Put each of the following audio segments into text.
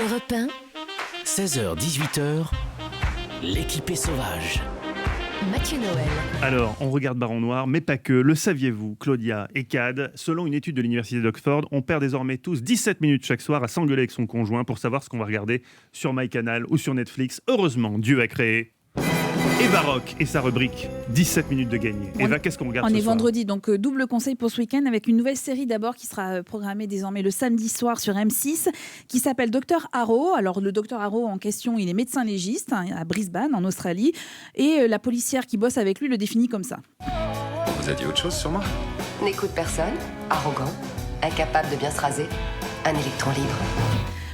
Europe 1, 16h-18h, l'équipée sauvage. Mathieu Noël. Alors, on regarde Baron Noir, mais pas que. Le saviez-vous, Claudia et Cad, selon une étude de l'université d'Oxford, on perd désormais tous 17 minutes chaque soir à s'engueuler avec son conjoint pour savoir ce qu'on va regarder sur MyCanal ou sur Netflix. Heureusement, Dieu a créé Eva Rock et sa rubrique 17 minutes de gagné. Eva, qu'est-ce qu'on regarde ce On est soir ? vendredi, donc double conseil pour ce week-end avec une nouvelle série d'abord qui sera programmée désormais le samedi soir sur M6 qui s'appelle Dr Harrow. Alors le Dr Harrow en question, il est médecin légiste à Brisbane en Australie et la policière qui bosse avec lui le définit comme ça. Vous avez dit autre chose sur moi ? N'écoute personne, arrogant, incapable de bien se raser, un électron libre.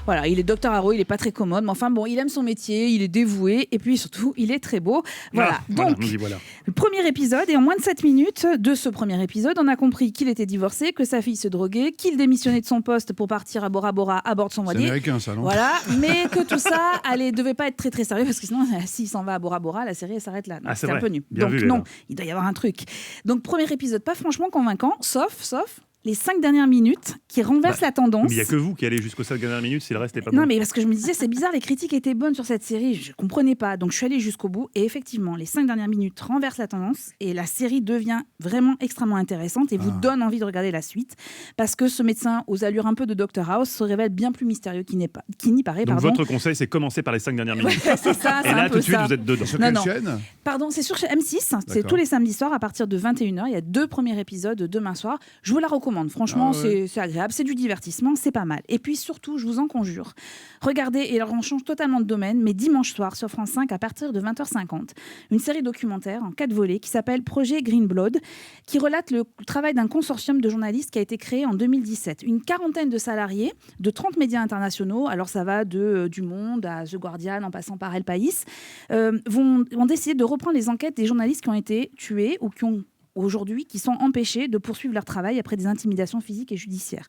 Voilà, il est Dr Harrow, il est pas très commode, mais enfin bon, il aime son métier, il est dévoué et puis surtout, il est très beau. Voilà, donc voilà. le premier épisode, et en moins de 7 minutes de ce premier épisode, on a compris qu'il était divorcé, que sa fille se droguait, qu'il démissionnait de son poste pour partir à Bora Bora à bord de son C'est voilier. américain, ça, non ? Voilà, mais que tout ça devait pas être très très sérieux parce que sinon, s'il s'en va à Bora Bora, la série elle s'arrête là. Donc, c'est un vrai. peu nul. Bien Donc vu, non, Eva. il doit y avoir un truc. Donc premier épisode, pas franchement convaincant, sauf les 5 dernières minutes qui renversent la tendance. Mais il n'y a que vous qui allez jusqu'aux 5 dernières minutes si le reste n'est pas Non, bon. mais parce que je me disais, c'est bizarre, les critiques étaient bonnes sur cette série, je comprenais pas. Donc je suis allée jusqu'au bout et effectivement, les 5 dernières minutes renversent la tendance et la série devient vraiment extrêmement intéressante et vous donne envie de regarder la suite parce que ce médecin aux allures un peu de Dr House se révèle bien plus mystérieux qu'il n'y paraît. Donc pardon. votre conseil, c'est commencer par les 5 dernières minutes. Ouais, c'est ça, Et c'est là, un tout peu de suite, ça. vous êtes dedans. Sur Non, quelle non. chaîne ? Pardon, c'est sur M6, c'est D'accord. tous les samedis soirs à partir de 21h. Il y a 2 premiers épisodes demain soir. Je vous la recommande, franchement, Ah ouais. c'est agréable, c'est du divertissement, c'est pas mal. Et puis surtout, je vous en conjure, regardez, et alors on change totalement de domaine, mais dimanche soir sur France 5 à partir de 20h50, une série documentaire en 4 volets qui s'appelle Projet Green Blood, qui relate le travail d'un consortium de journalistes qui a été créé en 2017. Une quarantaine de salariés de 30 médias internationaux, alors ça va de Du Monde à The Guardian en passant par El País, vont décider de reprendre les enquêtes des journalistes qui ont été tués ou qui sont empêchés de poursuivre leur travail après des intimidations physiques et judiciaires.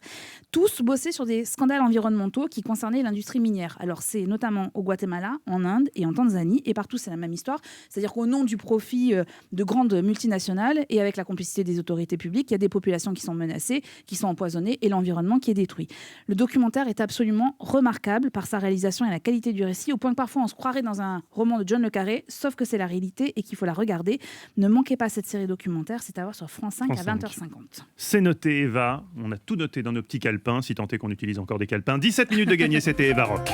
Tous bossaient sur des scandales environnementaux qui concernaient l'industrie minière. Alors c'est notamment au Guatemala, en Inde et en Tanzanie, et partout c'est la même histoire. C'est-à-dire qu'au nom du profit de grandes multinationales et avec la complicité des autorités publiques, il y a des populations qui sont menacées, qui sont empoisonnées et l'environnement qui est détruit. Le documentaire est absolument remarquable par sa réalisation et la qualité du récit, au point que parfois on se croirait dans un roman de John le Carré, sauf que c'est la réalité et qu'il faut la regarder. Ne manquez pas cette série documentaire. C'est à voir sur France 5 à 20h50. C'est noté, Eva. On a tout noté dans nos petits calepins, si tant est qu'on utilise encore des calepins. 17 minutes de gagné, c'était Eva Rock.